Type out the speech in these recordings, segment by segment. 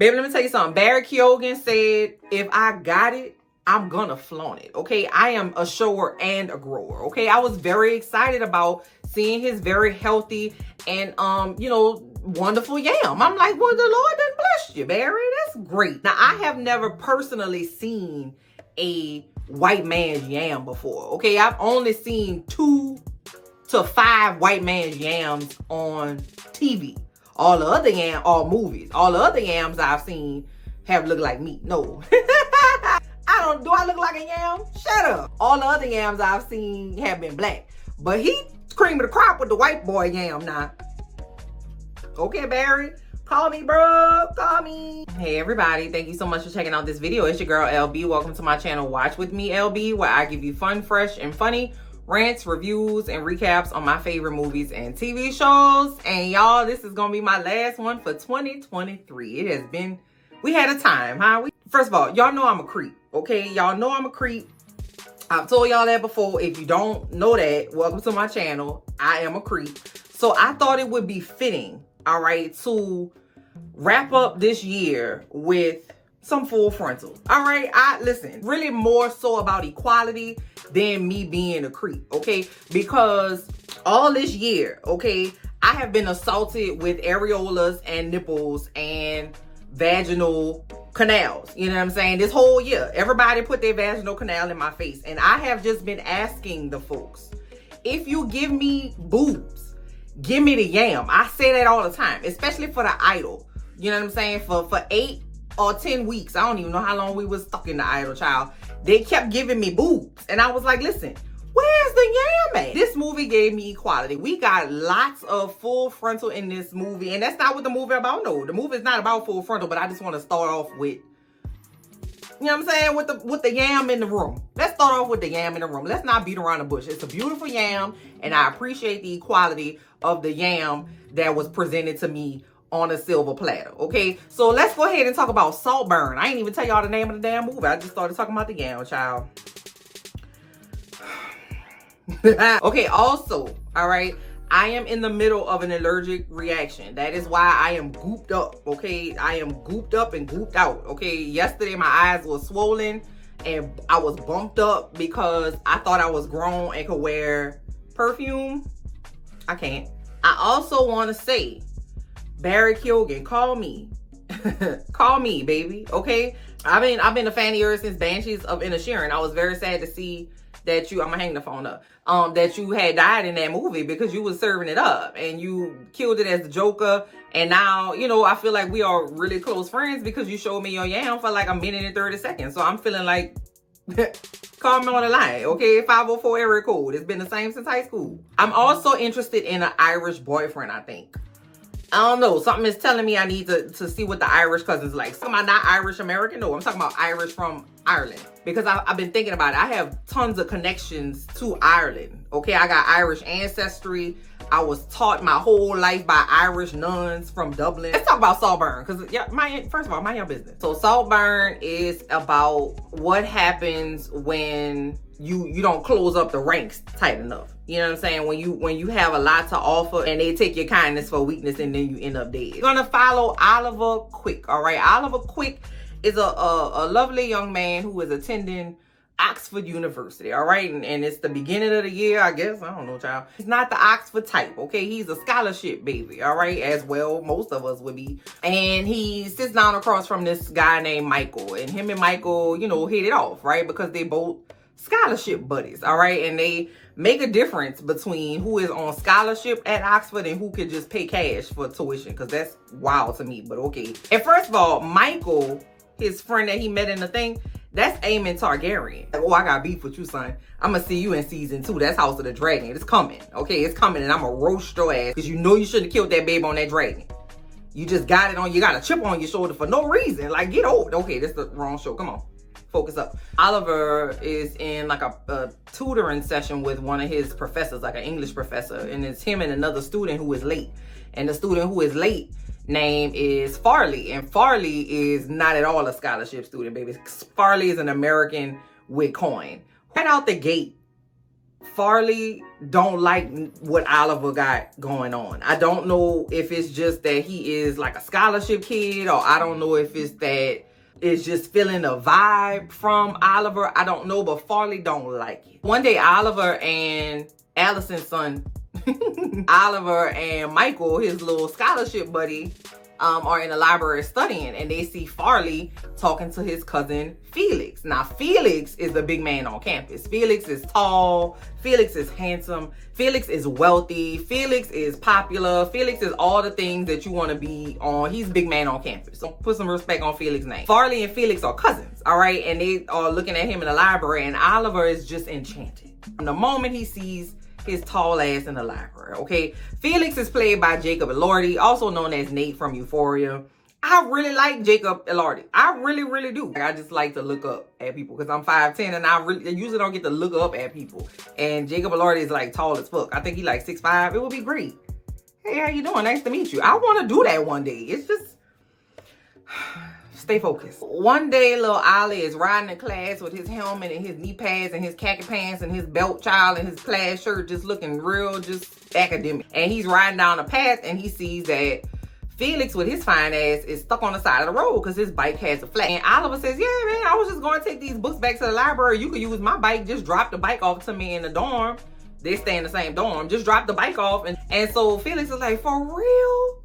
Baby, let me tell you something. Barry Keoghan said, if I got it, I'm gonna flaunt it, okay? I am a shower and a grower, okay? I was very excited about seeing his very healthy and, wonderful yam. I'm like, well, the Lord done bless you, Barry. That's great. Now, I have never personally seen a white man's yam before, okay? I've only seen 2 to 5 white man's yams on TV. All the other yams, or movies, all the other yams I've seen have looked like meat. No. Do I look like a yam? Shut up. All the other yams I've seen have been black. But he cream of the crop with the white boy yam now. Okay, Barry. Call me, bro. Call me. Hey, everybody. Thank you so much for checking out this video. It's your girl, LB. Welcome to my channel, Watch With Me, LB, where I give you fun, fresh, and funny rants, reviews, and recaps on my favorite movies and TV shows. And y'all, this is going to be my last one for 2023. It has been, we had a time, huh? First of all, y'all know I'm a creep, okay? Y'all know I'm a creep. I've told y'all that before. If you don't know that, welcome to my channel. I am a creep. So I thought it would be fitting, all right, to wrap up this year with some full frontal. All right, listen, really more so about equality than me being a creep, okay? Because all this year, okay, I have been assaulted with areolas and nipples and vaginal canals. You know what I'm saying? This whole year, everybody put their vaginal canal in my face. And I have just been asking the folks, if you give me boobs, give me the yam. I say that all the time, especially for the idol. You know what I'm saying? For 8 or 10 weeks, I don't even know how long we was stuck in the idol, child. They kept giving me boobs. And I was like, listen, where's the yam at? This movie gave me equality. We got lots of full frontal in this movie. And that's not what the movie about. No, the movie is not about full frontal, but I just want to start off with, you know what I'm saying, with the yam in the room. Let's start off with the yam in the room. Let's not beat around the bush. It's a beautiful yam, and I appreciate the equality of the yam that was presented to me on a silver platter, okay? So let's go ahead and talk about SALTBURN. I ain't even tell y'all the name of the damn movie. I just started talking about the yam, child. Okay, also, all right, I am in the middle of an allergic reaction. That is why I am gooped up, okay? I am gooped up and gooped out, okay? Yesterday, my eyes were swollen and I was bumped up because I thought I was grown and could wear perfume. I can't. I also want to say, Barry Keoghan, call me. Call me, baby, okay? I've been a fan of yours since Banshees of Inisherin. I was very sad to see that you, I'm gonna hang the phone up, that you had died in that movie because you was serving it up and you killed it as the Joker. And now, you know, I feel like we are really close friends because you showed me your yam for like a minute and 30 seconds. So I'm feeling like, call me on the line, okay? 504 area code. It's been the same since high school. I'm also interested in an Irish boyfriend, I think. I don't know. Something is telling me I need to see what the Irish cousins like. So am I not Irish American? No, I'm talking about Irish from Ireland. Because I've been thinking about it. I have tons of connections to Ireland. Okay, I got Irish ancestry. I was taught my whole life by Irish nuns from Dublin. Let's talk about SALTBURN. Because, yeah, first of all, mind your business. So SALTBURN is about what happens when you don't close up the ranks tight enough. You know what I'm saying? When you have a lot to offer and they take your kindness for weakness and then you end up dead. We're gonna follow Oliver Quick, all right? Oliver Quick is a lovely young man who is attending Oxford University, all right? And it's the beginning of the year, I guess. I don't know, child. He's not the Oxford type, okay? He's a scholarship baby, all right? As well, most of us would be. And he sits down across from this guy named Michael. And him and Michael, you know, hit it off, right? Because they both scholarship buddies, all right? And they make a difference between who is on scholarship at Oxford and who could just pay cash for tuition, because that's wild to me, but okay. And first of all, Michael, his friend that he met in the thing, that's Aemon Targaryen. Oh, I got beef with you, son. I'm gonna see you in season 2. That's House of the Dragon. It's coming, okay? It's coming, and I'm gonna roast your ass because you know you shouldn't have killed that babe on that dragon. You just got it on, you got a chip on your shoulder for no reason. Like, get old. Okay, that's the wrong show. Come on. Focus up. Oliver is in like a tutoring session with one of his professors, like an English professor, and it's him and another student who is late. And the student who is late name is Farley, and Farley is not at all a scholarship student, baby. Farley is an American with coin. Right out the gate, Farley don't like what Oliver got going on. I don't know if it's just that he is like a scholarship kid, or I don't know if it's that it's just feeling a vibe from Oliver. I don't know, but Farley don't like it. One day, Oliver and Allison's son, Oliver and Michael, his little scholarship buddy, are in the library studying, and they see Farley talking to his cousin Felix. Now, Felix is the big man on campus. Felix is tall. Felix is handsome. Felix is wealthy. Felix is popular. Felix is all the things that you want to be on. He's big man on campus. So put some respect on Felix's name. Farley and Felix are cousins, all right? And they are looking at him in the library, and Oliver is just enchanted. From the moment he sees his tall ass in the library, okay? Felix is played by Jacob Elordi, also known as Nate from Euphoria. I really like Jacob Elordi. I really, really do. I just like to look up at people because I'm 5'10", and I usually don't get to look up at people. And Jacob Elordi is like tall as fuck. I think he like 6'5". It would be great. Hey, how you doing? Nice to meet you. I want to do that one day. It's just... stay focused. One day, little Ollie is riding in class with his helmet and his knee pads and his khaki pants and his belt child and his plaid shirt, just looking real, just academic. And he's riding down a path, and he sees that Felix with his fine ass is stuck on the side of the road because his bike has a flat. And Oliver says, yeah, man, I was just going to take these books back to the library. You could use my bike. Just drop the bike off to me in the dorm. They stay in the same dorm. Just drop the bike off. And so Felix is like, for real?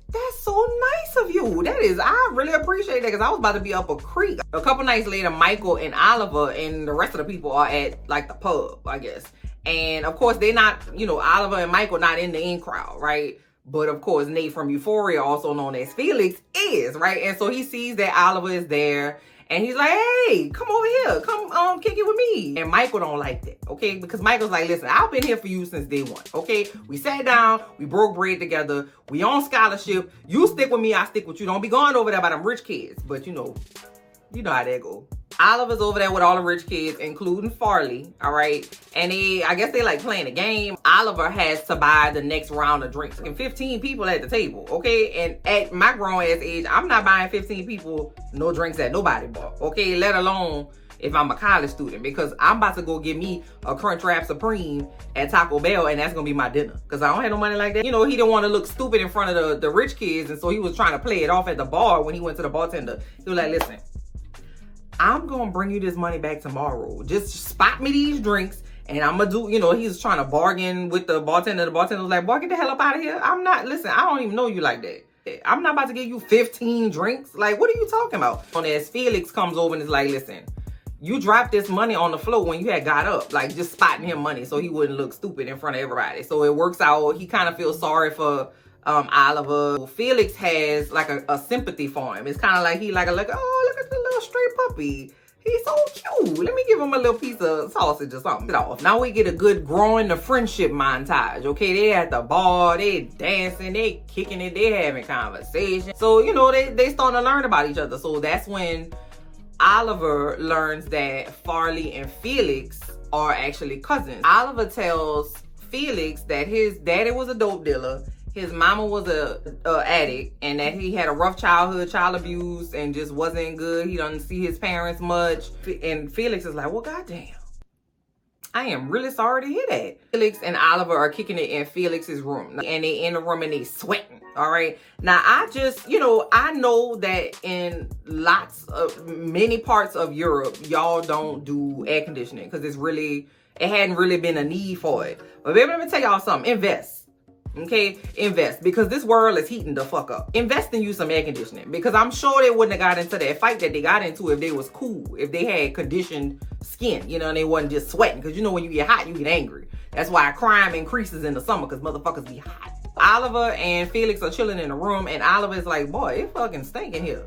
That's so nice of you. That is, I really appreciate that, because I was about to be up a creek. A couple nights later, Michael and Oliver and the rest of the people are at like the pub, I guess. And of course, they're not, you know, Oliver and Michael not in the in crowd, right? But of course, Nate from Euphoria, also known as Felix, is, right? And so he sees that Oliver is there, and he's like, hey, come over here. Come kick it with me. And Michael don't like that, okay? Because Michael's like, listen, I've been here for you since day one, okay? We sat down, we broke bread together, we on scholarship. You stick with me, I stick with you. Don't be going over there by them rich kids. But you know how that go. Oliver's over there with all the rich kids, including Farley, all right? And I guess they like playing a game. Oliver has to buy the next round of drinks. And 15 people at the table, okay? And at my grown ass age, I'm not buying 15 people no drinks that nobody bought, okay? Let alone if I'm a college student, because I'm about to go get me a Crunchwrap Supreme at Taco Bell, and that's gonna be my dinner, because I don't have no money like that. You know, he didn't want to look stupid in front of the rich kids, and so he was trying to play it off at the bar. When he went to the bartender, he was like, listen, I'm gonna bring you this money back tomorrow. Just spot me these drinks, and I'm gonna do, you know, he was trying to bargain with the bartender. The bartender was like, boy, get the hell up out of here. I'm not, listen, I don't even know you like that. I'm not about to give you 15 drinks. Like, what are you talking about? And as Felix comes over and is like, listen, you dropped this money on the floor when you had got up, like just spotting him money so he wouldn't look stupid in front of everybody. So it works out. He kind of feels sorry for Oliver. Felix has like a sympathy for him. It's kind of like he like, oh, look at the little stray puppy. He's so cute. Let me give him a little piece of sausage or something. Now we get a good growing the friendship montage. Okay, they at the bar, they dancing, they kicking it, they having conversation. So, you know, they starting to learn about each other. So that's when Oliver learns that Farley and Felix are actually cousins. Oliver tells Felix that his daddy was a dope dealer, his mama was a addict, and that he had a rough childhood, child abuse, and just wasn't good. He doesn't see his parents much. And Felix is like, well, goddamn, I am really sorry to hear that. Felix and Oliver are kicking it in Felix's room, and they in the room and they sweating. All right. Now I just, you know, I know that in many parts of Europe, y'all don't do air conditioning because it hadn't really been a need for it. But baby, let me tell y'all something. Invest. Okay, invest, because this world is heating the fuck up. Invest in you some air conditioning, because I'm sure they wouldn't have got into that fight that they got into if they was cool, if they had conditioned skin, you know, and they wasn't just sweating. Because you know, when you get hot, you get angry. That's why crime increases in the summer, because motherfuckers be hot. Oliver and Felix are chilling in the room, and Oliver is like, boy, it fucking stink in here.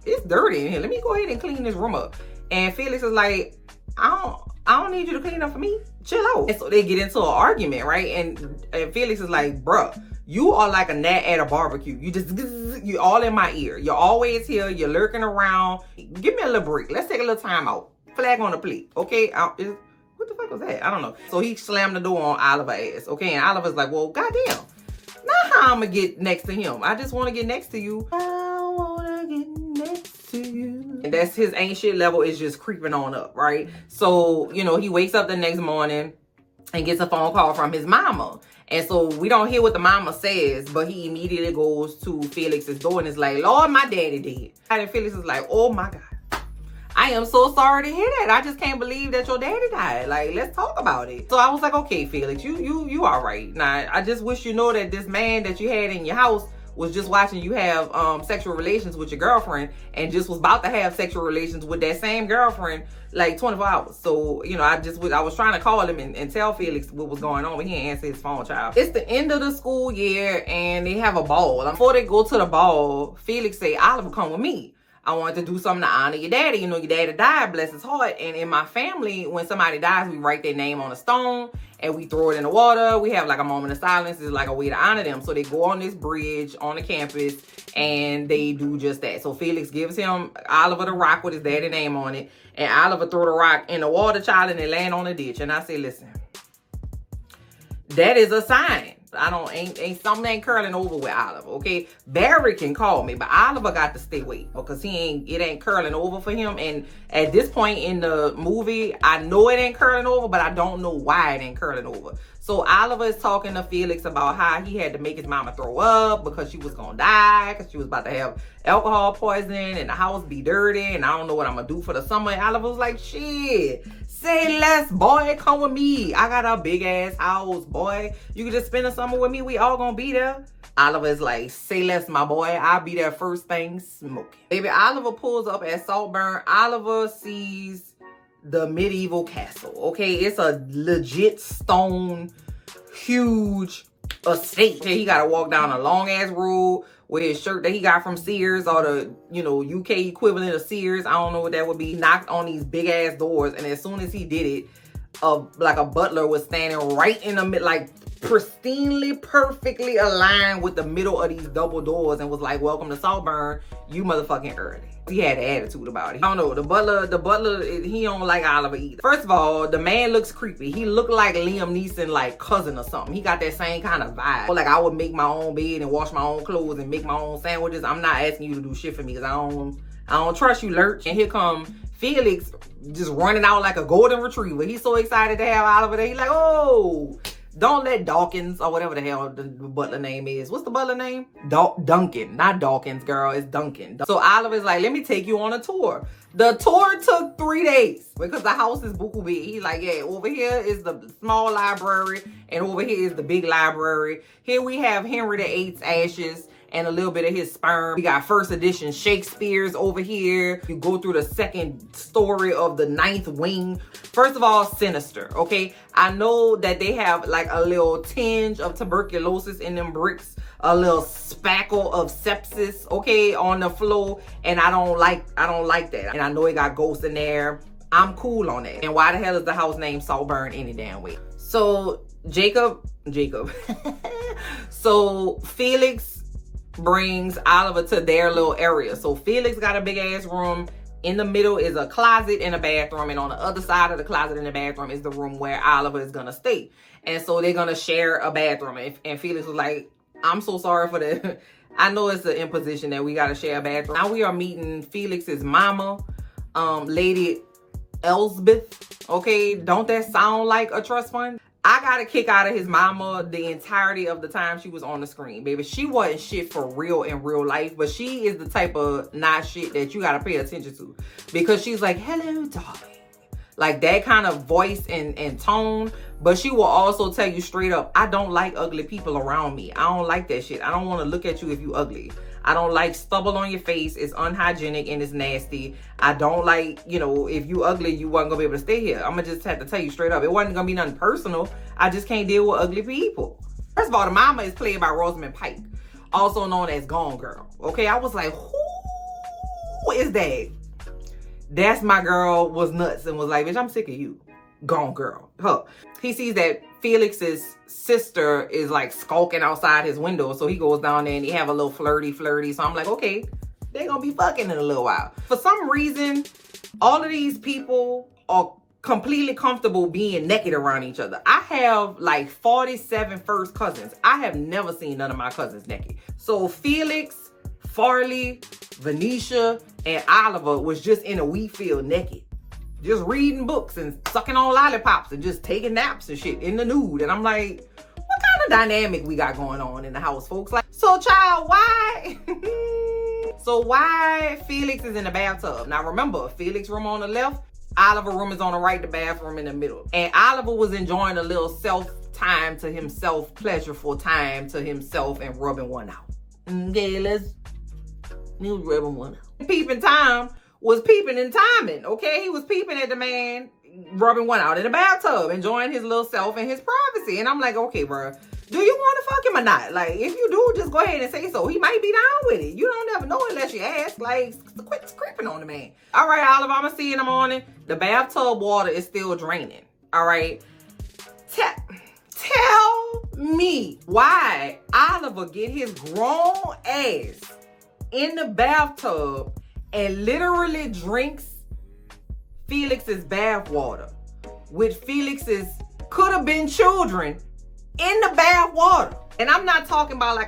It's dirty in here. Let me go ahead and clean this room up. And Felix is like, I don't need you to clean up for me. Chill out. And so they get into an argument, right? And Felix is like, bruh, you are like a gnat at a barbecue. You all in my ear. You're always here. You're lurking around. Give me a little break. Let's take a little time out. Flag on the plate, okay? What the fuck was that? I don't know. So he slammed the door on Oliver's ass, okay? And Oliver's like, well, goddamn. Not how I'm gonna get next to him. I just want to get next to you. I want to get next to you. And that's his ain't shit level is just creeping on up, right? So, you know, he wakes up the next morning. and gets a phone call from his mama. And so we don't hear what the mama says, but he immediately goes to Felix's door and is like, Lord, my daddy dead. And Felix is like, oh my God. I am so sorry to hear that. I just can't believe that your daddy died. Like, let's talk about it. So I was like, okay, Felix, you all right. Now, I just wish you know that this man that you had in your house was just watching you have sexual relations with your girlfriend and just was about to have sexual relations with that same girlfriend like 24 hours. So, you know, I was trying to call him and tell Felix what was going on, but he didn't answer his phone, child. It's the end of the school year and they have a ball. Before they go to the ball, Felix say, Oliver, come with me. I wanted to do something to honor your daddy. You know, your daddy died, bless his heart. And in my family, when somebody dies, we write their name on a stone and we throw it in the water. We have like a moment of silence. It's like a way to honor them. So they go on this bridge on the campus and they do just that. So Felix gives him Oliver the rock with his daddy name on it. And Oliver throw the rock in the water, child, and they land on the ditch. And I say, listen, that is a sign. Something ain't curling over with Oliver, okay? Barry can call me, but Oliver got to stay away because it ain't curling over for him. And at this point in the movie, I know it ain't curling over, but I don't know why it ain't curling over. So Oliver is talking to Felix about how he had to make his mama throw up because she was gonna die, because she was about to have alcohol poisoning and the house be dirty and I don't know what I'm gonna do for the summer. And Oliver was like, shit, say less, boy, come with me. I got a big ass house, boy. You can just spend the summer with me. We all gonna be there. Oliver is like, say less, my boy. I'll be there first thing smoking. Baby, Oliver pulls up at SALTBURN. Oliver sees the medieval castle, okay? It's a legit stone, huge estate. He gotta walk down a long ass road with his shirt that he got from Sears or the, you know, UK equivalent of Sears. I don't know what that would be. Knocked on these big ass doors, and as soon as he did it, like a butler was standing right in the middle, like pristinely, perfectly aligned with the middle of these double doors, and was like, welcome to SALTBURN, you motherfucking early. He had an attitude about it. I don't know, the butler, he don't like Oliver either. First of all, the man looks creepy. He looked like Liam Neeson, like cousin or something. He got that same kind of vibe. Like, I would make my own bed and wash my own clothes and make my own sandwiches. I'm not asking you to do shit for me because I don't trust you, Lurch. And here come Felix just running out like a golden retriever. He's so excited to have Oliver there. He's like, oh, don't let Dawkins, or whatever the hell the butler name is. What's the butler name? Duncan. Not Dawkins, girl. It's Duncan. So Oliver's like, let me take you on a tour. The tour took 3 days because the house is buku big. He's like, yeah, over here is the small library and over here is the big library. Here we have Henry VIII's ashes and a little bit of his sperm. We got first edition Shakespeare's over here. You go through the second story of the 9th wing. First of all, sinister, okay? I know that they have like a little tinge of tuberculosis in them bricks, a little spackle of sepsis, okay, on the floor, and I don't like that. And I know it got ghosts in there. I'm cool on that. And why the hell is the house named SALTBURN any damn way? So Jacob. So Felix brings Oliver to their little area. So Felix got a big ass room. In the middle is a closet and a bathroom, and on the other side of the closet and the bathroom is the room where Oliver is gonna stay. And so they're gonna share a bathroom. And Felix was like, I'm so sorry for that. I know it's an imposition that we gotta share a bathroom. Now we are meeting Felix's mama, Lady Elsbeth. Okay, don't that sound like a trust fund? I got a kick out of his mama the entirety of the time she was on the screen, baby. She wasn't shit for real in real life, but she is the type of not shit that you got to pay attention to, because she's like, hello, darling. Like that kind of voice and tone. But she will also tell you straight up, I don't like ugly people around me. I don't like that shit. I don't want to look at you if you ugly. I don't like stubble on your face. It's unhygienic and it's nasty. I don't like, you know, if you ugly, you wasn't gonna be able to stay here. I'm gonna just have to tell you straight up. It wasn't gonna be nothing personal. I just can't deal with ugly people. First of all, the mama is played by Rosamund Pike, also known as Gone Girl. Okay, I was like, who is that? That's my girl was nuts and was like, bitch, I'm sick of you. Gone Girl. Huh. He sees that Felix's sister is like skulking outside his window. So he goes down there and they have a little flirty. So I'm like, okay, they're gonna be fucking in a little while. For some reason, all of these people are completely comfortable being naked around each other. I have like 47 first cousins. I have never seen none of my cousins naked. So Felix, Farley, Venetia, and Oliver was just in a wheat field naked. just reading books and sucking on lollipops and just taking naps and shit in the nude. And I'm like, what kind of dynamic we got going on in the house, folks? Like, so child, why? So why Felix is in the bathtub? Now remember, Felix room on the left, Oliver room is on the right, the bathroom in the middle. And Oliver was enjoying a little self-time to himself, pleasureful time to himself and rubbing one out. Okay, he was rubbing one out. Peeping Tom was peeping and timing, okay? He was peeping at the man rubbing one out in the bathtub, enjoying his little self and his privacy. And I'm like, okay, bro, do you want to fuck him or not? Like, if you do, just go ahead and say so. He might be down with it. You don't ever know unless you ask. Like, quit creeping on the man. All right, Oliver, I'm going to see you in the morning. The bathtub water is still draining. All right. Tell me why Oliver get his grown ass in the bathtub and literally drinks Felix's bath water with Felix's could have been children in the bath water. And I'm not talking about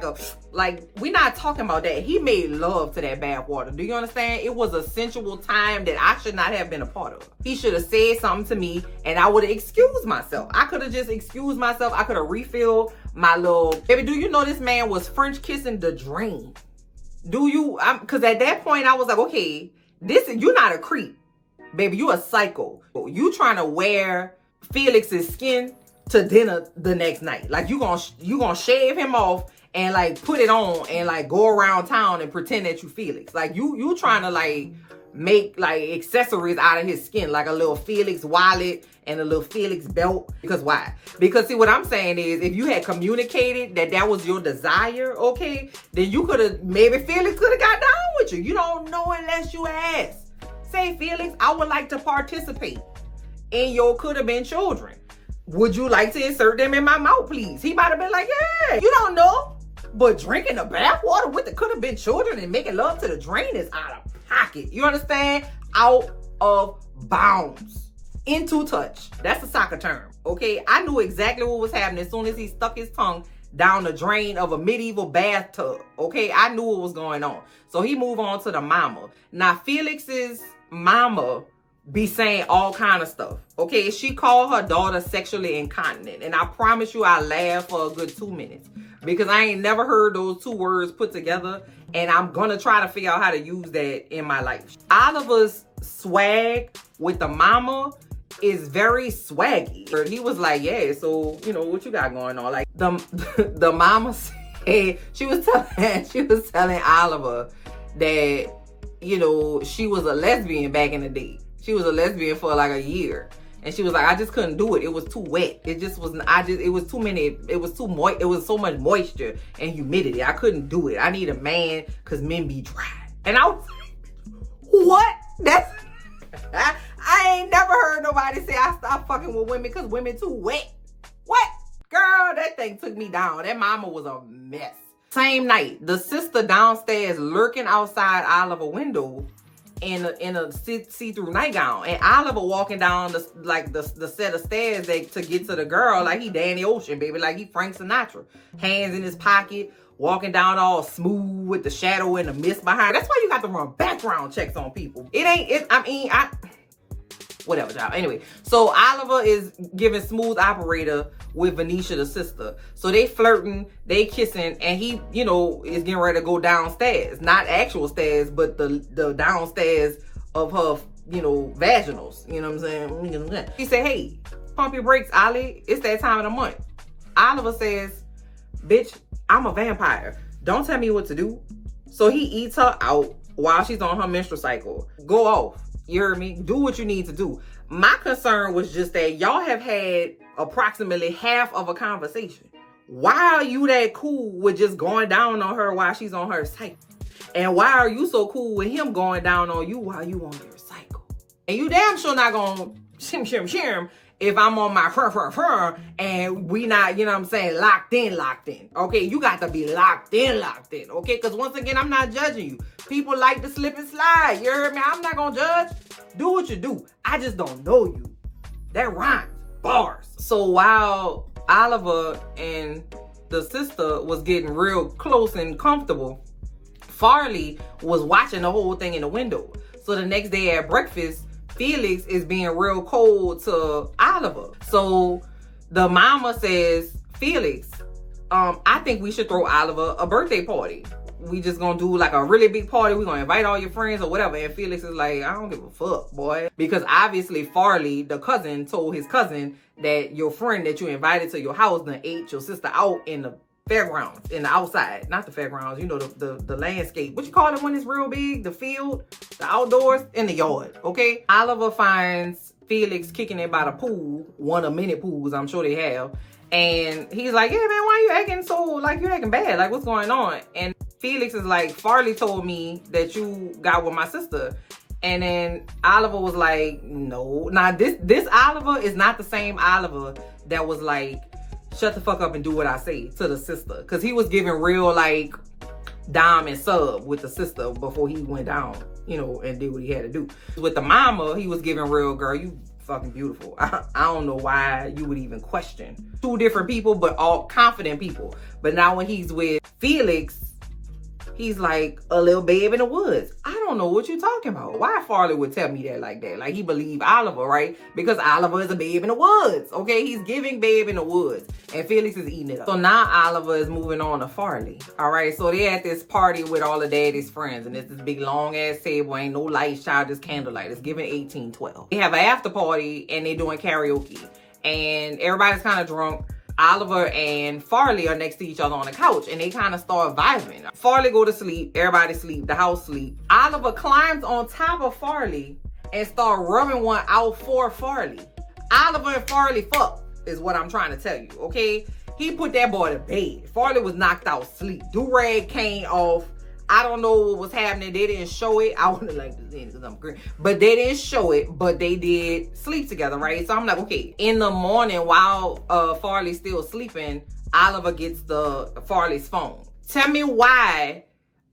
we're not talking about that. He made love to that bath water. Do you understand? It was a sensual time that I should not have been a part of. He should have said something to me and I would have excused myself. I could have just excused myself. I could have refilled my little, baby, do you know this man was French kissing the drain? Do you, because at that point I was like, okay, you're not a creep. Baby, you a psycho. You trying to wear Felix's skin to dinner the next night. Like you gonna shave him off and like put it on and like go around town and pretend that you Felix. Like you trying to like make like accessories out of his skin, like a little Felix wallet and a little Felix belt. Because why? Because see, what I'm saying is, if you had communicated that was your desire, okay, then you could have, maybe Felix could have got down with you. You don't know unless you ask. Say, Felix, I would like to participate in your could have been children. Would you like to insert them in my mouth, please? He might have been like, yeah, you don't know. But drinking the bath water with the could have been children and making love to the drain is out of pocket. You understand? Out of bounds. Into touch. That's a soccer term. Okay? I knew exactly what was happening as soon as he stuck his tongue down the drain of a medieval bathtub. Okay? I knew what was going on. So he moved on to the mama. Now, Felix's mama be saying all kind of stuff. Okay? She called her daughter sexually incontinent. And I promise you I laughed for a good 2 minutes. Because I ain't never heard those two words put together. And I'm going to try to figure out how to use that in my life. Oliver's swag with the mama is very swaggy. He was like, yeah, so, you know, what you got going on? Like, the mama said, she was telling Oliver that, you know, she was a lesbian back in the day. She was a lesbian for like a year. And she was like, I just couldn't do it. It was too wet. It just wasn't, it was too many, it was too moist. It was so much moisture and humidity. I couldn't do it. I need a man because men be dry. And I was like, what? I ain't never heard nobody say I stopped fucking with women because women too wet. What? Girl, that thing took me down. That mama was a mess. Same night, the sister downstairs lurking outside Oliver's window in a see-through nightgown, and Oliver walking down the set of stairs to get to the girl like he Danny Ocean, baby, like he Frank Sinatra, hands in his pocket, walking down all smooth with the shadow and the mist behind. That's why you got to run background checks on people. Whatever, y'all. Anyway, so Oliver is giving smooth operator with Venetia, the sister. So they flirting, they kissing, and he, you know, is getting ready to go downstairs. Not actual stairs, but the downstairs of her, you know, vaginals. You know what I'm saying? He said, hey, pump your brakes, Ollie. It's that time of the month. Oliver says, bitch, I'm a vampire. Don't tell me what to do. So he eats her out while she's on her menstrual cycle. Go off. You heard me? Do what you need to do. My concern was just that y'all have had approximately half of a conversation. Why are you that cool with just going down on her while she's on her cycle? And why are you so cool with him going down on you while you on your cycle? And you damn sure not gonna shim if I'm on my and we not, you know what I'm saying, locked in. Okay, you got to be locked in, okay? Because once again, I'm not judging you. People like to slip and slide, you heard me? I'm not gonna judge. Do what you do. I just don't know you. That rhymes. Bars. So while Oliver and the sister was getting real close and comfortable, Farley was watching the whole thing in the window. So the next day at breakfast, Felix is being real cold to Oliver. So the mama says, Felix, I think we should throw Oliver a birthday party. We just gonna do like a really big party. We're gonna invite all your friends or whatever. And Felix is like, I don't give a fuck, boy. Because obviously Farley, the cousin, told his cousin that your friend that you invited to your house done ate your sister out in the fairgrounds, in the outside. Not the fairgrounds, you know, the landscape. What you call it when it's real big? The field, the outdoors, in the yard, okay? Oliver finds Felix kicking it by the pool, one of many pools I'm sure they have. And he's like, yeah, man, why you acting so, like, you acting bad? Like, what's going on? And Felix is like, Farley told me that you got with my sister. And then Oliver was like, no. Now, this Oliver is not the same Oliver that was like, shut the fuck up and do what I say to the sister. Because he was giving real, like, dime and sub with the sister before he went down, you know, and did what he had to do. With the mama, he was giving real, girl, you fucking beautiful. I don't know why you would even question. Two different people, but all confident people. But now when he's with Felix, he's like a little babe in the woods. I don't know what you're talking about. Why Farley would tell me that like that? Like he believed Oliver, right? Because Oliver is a babe in the woods, okay? He's giving babe in the woods. And Felix is eating it up. So now Oliver is moving on to Farley, all right? So they're at this party with all of daddy's friends. And it's this big long-ass table. Ain't no lights, child, just candlelight. It's giving 1812. They have an after party and they're doing karaoke. And everybody's kind of drunk. Oliver and Farley are next to each other on the couch and they kind of start vibing. Farley go to sleep, everybody sleep, the house sleep. Oliver climbs on top of Farley and start rubbing one out for Farley. Oliver and Farley fuck is what I'm trying to tell you, okay? He put that boy to bed. Farley was knocked out sleep. Do-rag came off. I don't know what was happening. They didn't show it. I wouldn't like this because I'm green. But they didn't show it, but they did sleep together, right? So I'm like, okay. In the morning, while Farley's still sleeping, Oliver gets Farley's phone. Tell me why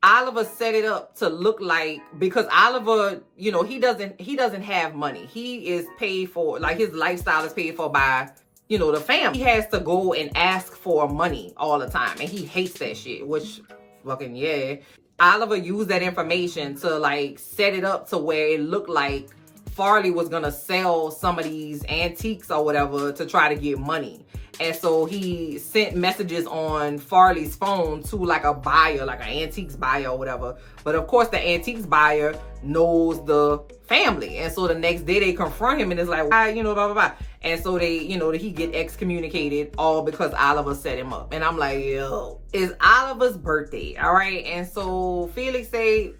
Oliver set it up to look like, because Oliver, you know, he doesn't have money. He is paid for, like his lifestyle is paid for by, you know, the family. He has to go and ask for money all the time. And he hates that shit, which fucking yeah. Oliver used that information to like set it up to where it looked like Farley was gonna sell some of these antiques or whatever to try to get money. And so he sent messages on Farley's phone to like a buyer, like an antiques buyer or whatever. But of course the antiques buyer knows the family. And so the next day they confront him and it's like, why, you know, blah, blah, blah. And so they, you know, he get excommunicated all because Oliver set him up. And I'm like, yo, it's Oliver's birthday, all right? And so Felix say,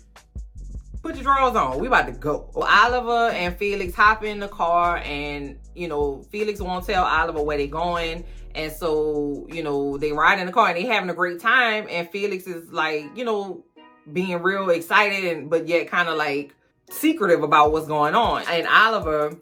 put your drawers on, we about to go. Well, Oliver and Felix hop in the car and, you know, Felix won't tell Oliver where they going. And so, you know, they ride in the car and they having a great time. And Felix is like, you know, being real excited, but yet kind of like secretive about what's going on. And Oliver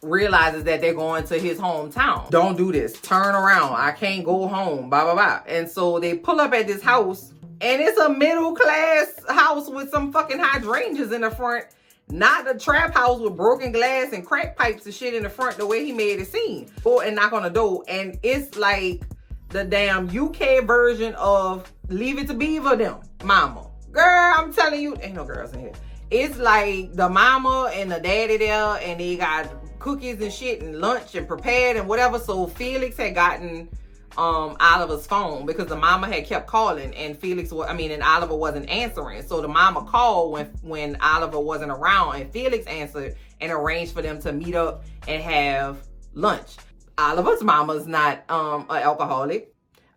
realizes that they're going to his hometown. Don't do this. Turn around. I can't go home. Blah, blah, blah. And so they pull up at this house and it's a middle class house with some fucking hydrangeas in the front. Not a trap house with broken glass and crack pipes and shit in the front the way he made it seem. Go and knock on the door. And it's like the damn UK version of Leave It to Beaver them. Mama. Girl, I'm telling you, ain't no girls in here. It's like the mama and the daddy there and they got cookies and shit and lunch and prepared and whatever. So Felix had gotten Oliver's phone because the mama had kept calling and and Oliver wasn't answering. So the mama called when Oliver wasn't around and Felix answered and arranged for them to meet up and have lunch. Oliver's mama's not an alcoholic.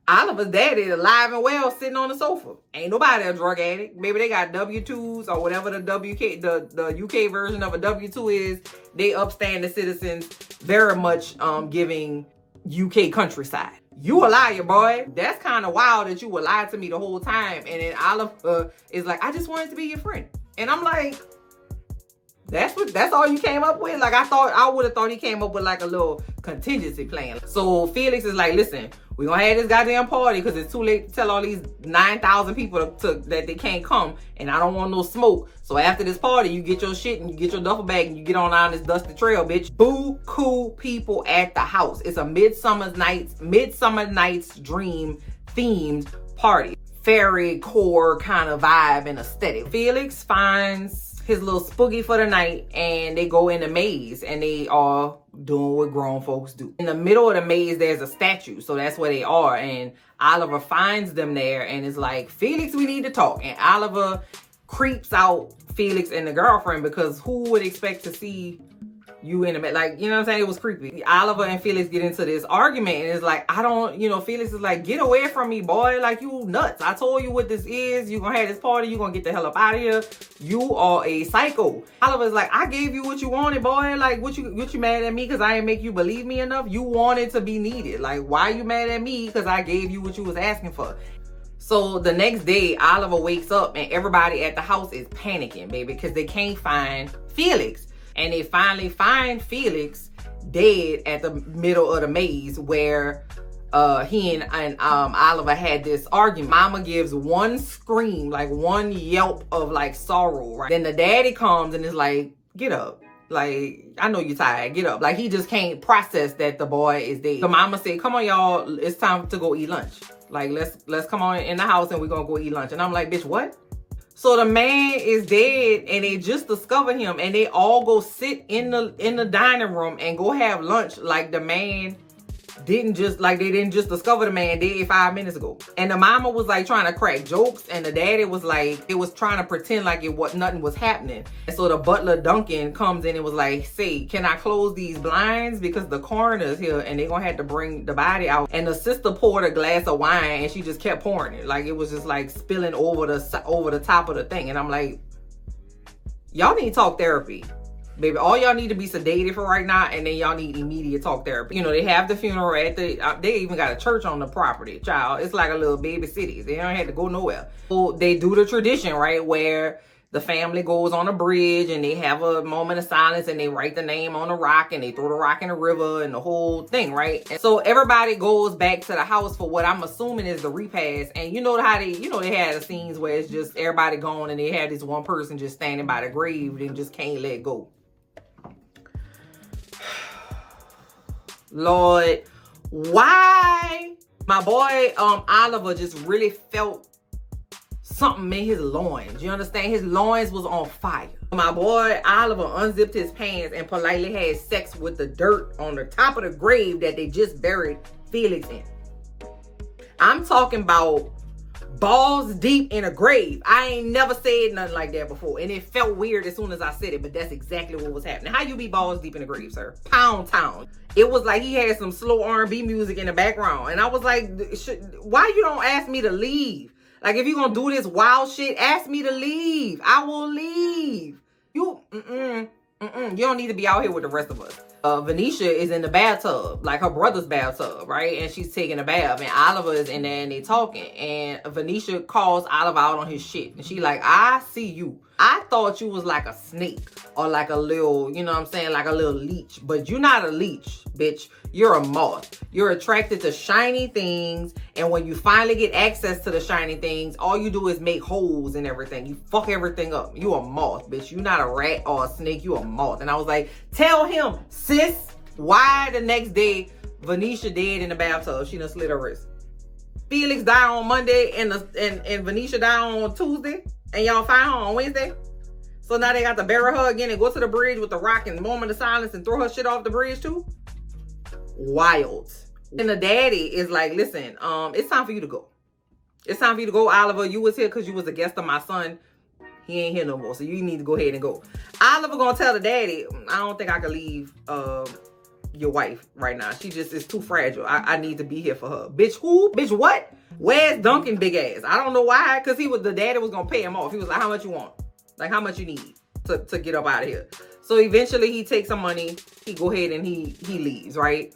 Oliver's daddy is alive and well sitting on the sofa. Ain't nobody a drug addict. Maybe they got W-2s or whatever the UK version of a W-2 is. They upstanding citizens, very much giving UK countryside. You a liar, boy. That's kind of wild that you would lie to me the whole time. And then Oliver is like, I just wanted to be your friend. And I'm like, that's all you came up with? Like I would have thought he came up with like a little contingency plan. So Felix is like, listen, we're gonna have this goddamn party because it's too late to tell all these 9,000 people that they can't come and I don't want no smoke. So after this party, you get your shit and you get your duffel bag and you get on down this dusty trail, bitch. Boo cool people at the house. It's a Midsummer Night's Dream themed party. Fairy core kind of vibe and aesthetic. Felix finds his little spooky for the night, and they go in the maze, and they are doing what grown folks do. In the middle of the maze, there's a statue, so that's where they are. And Oliver finds them there and is like, Felix, we need to talk. And Oliver creeps out Felix and the girlfriend, because who would expect to see you in the, like, you know what I'm saying? It was creepy. Oliver and Felix get into this argument, and it's like, I don't, you know, Felix is like, get away from me, boy. Like, you nuts. I told you what this is. You gonna have this party. You gonna get the hell up out of here. You are a psycho. Oliver's like, I gave you what you wanted, boy. Like, what you mad at me because I didn't make you believe me enough? You wanted to be needed. Like, why you mad at me because I gave you what you was asking for? So the next day, Oliver wakes up and everybody at the house is panicking, baby, because they can't find Felix. And they finally find Felix dead at the middle of the maze where he and Oliver had this argument. Mama gives one scream, like one yelp of like sorrow, right? Then the daddy comes and is like, get up. Like, I know you're tired. Get up. Like, he just can't process that the boy is dead. So mama said, come on, y'all. It's time to go eat lunch. Like, let's come on in the house and we're going to go eat lunch. And I'm like, bitch, what? So the man is dead and they just discovered him, and they all go sit in the dining room and go have lunch like the man didn't just, like they didn't just discover the man dead 5 minutes ago. And the mama was like trying to crack jokes, and the daddy was like, it was trying to pretend like nothing was happening. And so the butler Duncan comes in and was like, say, can I close these blinds because the coroner's here and they're gonna have to bring the body out. And the sister poured a glass of wine and she just kept pouring it. Like, it was just like spilling over the top of the thing. And I'm like, y'all need talk therapy. Baby, all y'all need to be sedated for right now, and then y'all need immediate talk therapy. You know, they have the funeral at they even got a church on the property, child. It's like a little baby city. They don't have to go nowhere. So they do the tradition, right, where the family goes on a bridge and they have a moment of silence and they write the name on a rock and they throw the rock in the river and the whole thing, right? And so everybody goes back to the house for what I'm assuming is the repast. And you know how they had the scenes where it's just everybody gone and they had this one person just standing by the grave and just can't let go. Lord, why? My boy Oliver just really felt something in his loins. You understand? His loins was on fire. My boy Oliver unzipped his pants and politely had sex with the dirt on the top of the grave that they just buried Felix in. I'm talking about balls deep in a grave. I ain't never said nothing like that before. And it felt weird as soon as I said it, but that's exactly what was happening. How you be balls deep in a grave, sir? Pound town. It was like he had some slow R&B music in the background. And I was like, why you don't ask me to leave? Like, if you're going to do this wild shit, ask me to leave. I will leave. You don't need to be out here with the rest of us. Venetia is in the bathtub, like her brother's bathtub, right? And she's taking a bath, and Oliver is in there and they talking. And Venetia calls Oliver out on his shit. And she like, I see you. I thought you was like a snake or like a little, you know what I'm saying, like a little leech. But you're not a leech, bitch. You're a moth. You're attracted to shiny things. And when you finally get access to the shiny things, all you do is make holes and everything. You fuck everything up. You a moth, bitch. You not a rat or a snake. You a moth. And I was like, tell him, sis, why the next day Venetia dead in the bathtub? She done slit her wrist. Felix died on Monday and Venetia died on Tuesday. And y'all find her on Wednesday. So now they got to bury her again and go to the bridge with the rock and moment of silence and throw her shit off the bridge too. Wild. And the daddy is like, listen, it's time for you to go. It's time for you to go, Oliver. You was here because you was a guest of my son. He ain't here no more. So you need to go ahead and go. Oliver gonna tell the daddy, I don't think I can leave your wife right now. She just is too fragile. I need to be here for her. Bitch, who? Bitch, what? Where's Duncan big ass? I don't know why. Because the daddy was gonna pay him off. He was like, how much you want? Like, how much you need to get up out of here? So eventually he takes some money. He go ahead and he leaves, right?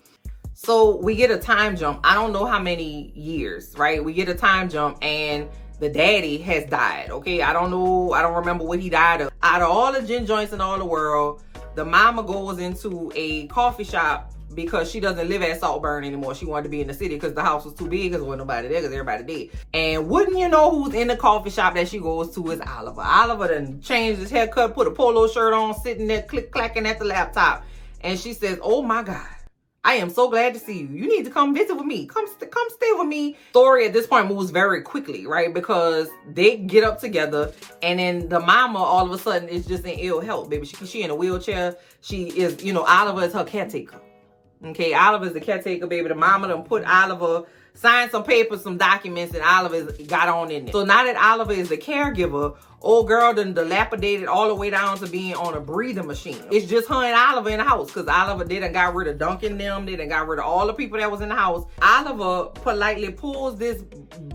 So we get a time jump. I don't know how many years, right? We get a time jump and the daddy has died, okay? I don't know. I don't remember what he died of. Out of all the gin joints in all the world, the mama goes into a coffee shop because she doesn't live at SALTBURN anymore. She wanted to be in the city because the house was too big because there wasn't nobody there because everybody dead. And wouldn't you know who's in the coffee shop that she goes to is Oliver. Oliver done changed his haircut, put a polo shirt on, sitting there click-clacking at the laptop. And she says, oh my God, I am so glad to see you. You need to come visit with me. Come stay with me. Story at this point moves very quickly, right? Because they get up together, and then the mama all of a sudden is just in ill health, baby. She in a wheelchair. She is, you know, Oliver is her caretaker. Okay, Oliver is the caretaker, baby. The mama done put Oliver, signed some papers, some documents, and Oliver got on in there. So now that Oliver is the caregiver, old girl done dilapidated all the way down to being on a breathing machine. It's just her and Oliver in the house, because Oliver, they done got rid of Duncan them. They done got rid of all the people that was in the house. Oliver politely pulls this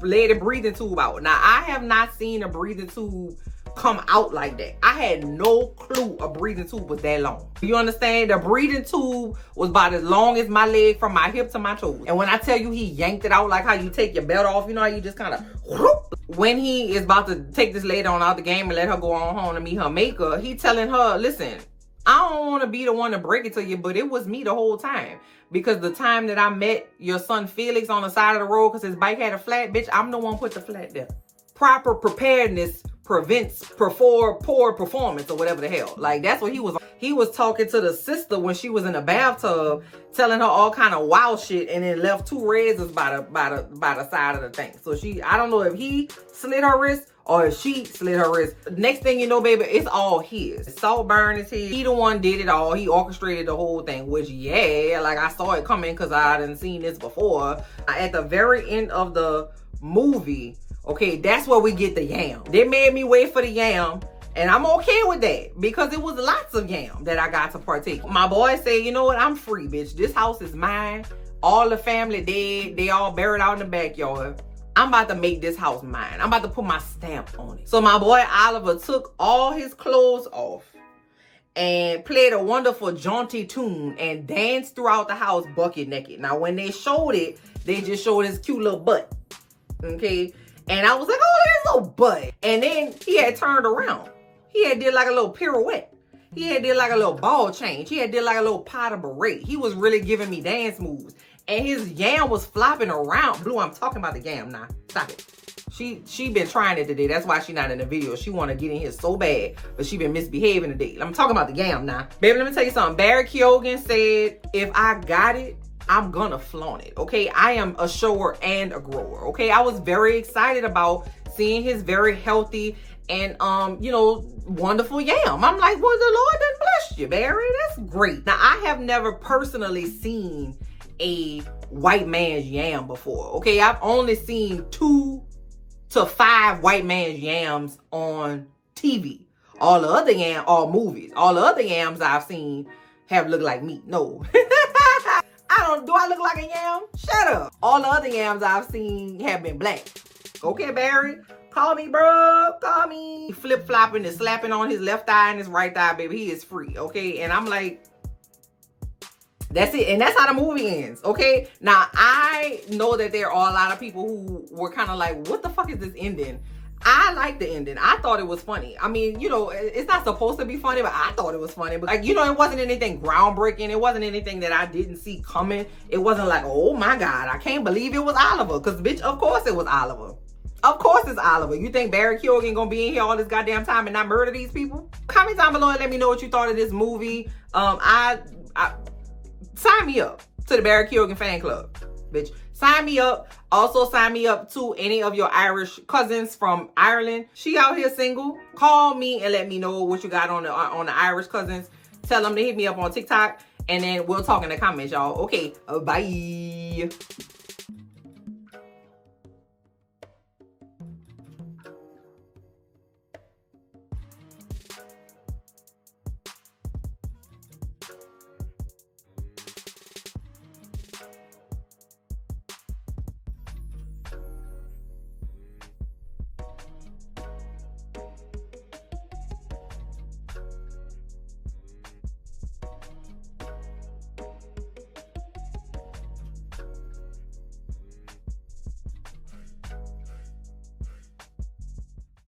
lady breathing tube out. Now, I have not seen a breathing tube come out like that. I had no clue a breathing tube was that long. You understand? The breathing tube was about as long as my leg from my hip to my toes. And when I tell you he yanked it out like how you take your belt off, you know how you just kind of whoop. When he is about to take this lady on out the game and let her go on home to meet her maker, he telling her, listen, I don't want to be the one to break it to you, but it was me the whole time. Because the time that I met your son Felix on the side of the road because his bike had a flat, bitch, I'm the one put the flat there. Proper preparedness prevents poor performance or whatever the hell. Like, that's what he was. He was talking to the sister when she was in the bathtub, telling her all kind of wild shit, and then left 2 razors by the side of the thing. So I don't know if he slit her wrist or if she slit her wrist. Next thing you know, baby, it's all his. SALTBURN is his. He the one did it all. He orchestrated the whole thing, which, yeah, like I saw it coming because I hadn't seen this before. At the very end of the movie, okay, that's where we get the yam. They made me wait for the yam, and I'm okay with that because it was lots of yam that I got to partake. My boy said, you know what? I'm free, bitch. This house is mine. All the family dead. They all buried out in the backyard. I'm about to make this house mine. I'm about to put my stamp on it. So my boy Oliver took all his clothes off and played a wonderful jaunty tune and danced throughout the house bucket naked. Now, when they showed it, they just showed his cute little butt. Okay? And I was like, oh, there's no butt. And then he had turned around. He had did like a little pirouette. He had did like a little ball change. He had did like a little pot of beret. He was really giving me dance moves. And his yam was flopping around. Blue, I'm talking about the yam now. Stop it. She been trying it today. That's why she not in the video. She want to get in here so bad, but she been misbehaving today. I'm talking about the yam now. Baby, let me tell you something. Barry Keoghan said, if I got it, I'm gonna flaunt it, okay? I am a shower and a grower, okay? I was very excited about seeing his very healthy and, you know, wonderful yam. I'm like, well, the Lord done blessed you, Barry. That's great. Now, I have never personally seen a white man's yam before, okay? I've only seen 2 to 5 white man's yams on TV. All the other yams, all movies, all the other yams I've seen have looked like meat. No. Do I look like a yam? Shut up. All the other yams I've seen have been black. Okay, Barry? Call me, bro. Call me. Flip-flopping and slapping on his left thigh and his right thigh, baby. He is free, okay? And I'm like, that's it. And that's how the movie ends, okay? Now, I know that there are a lot of people who were kind of like, what the fuck is this ending? I like the ending. I thought it was funny. I mean, you know, it's not supposed to be funny, but I thought it was funny. But like, you know, it wasn't anything groundbreaking. It wasn't anything that I didn't see coming. It wasn't like, oh my God, I can't believe it was Oliver. Because, bitch, of course it was Oliver. Of course it's Oliver. You think Barry Keoghan gonna be in here all this goddamn time and not murder these people? Comment down below and let me know what you thought of this movie. Sign me up to the Barry Keoghan fan club, bitch. Sign me up. Also sign me up to any of your Irish cousins from Ireland. She out here single. Call me and let me know what you got on the Irish cousins. Tell them to hit me up on TikTok, and then we'll talk in the comments, y'all. Okay, bye.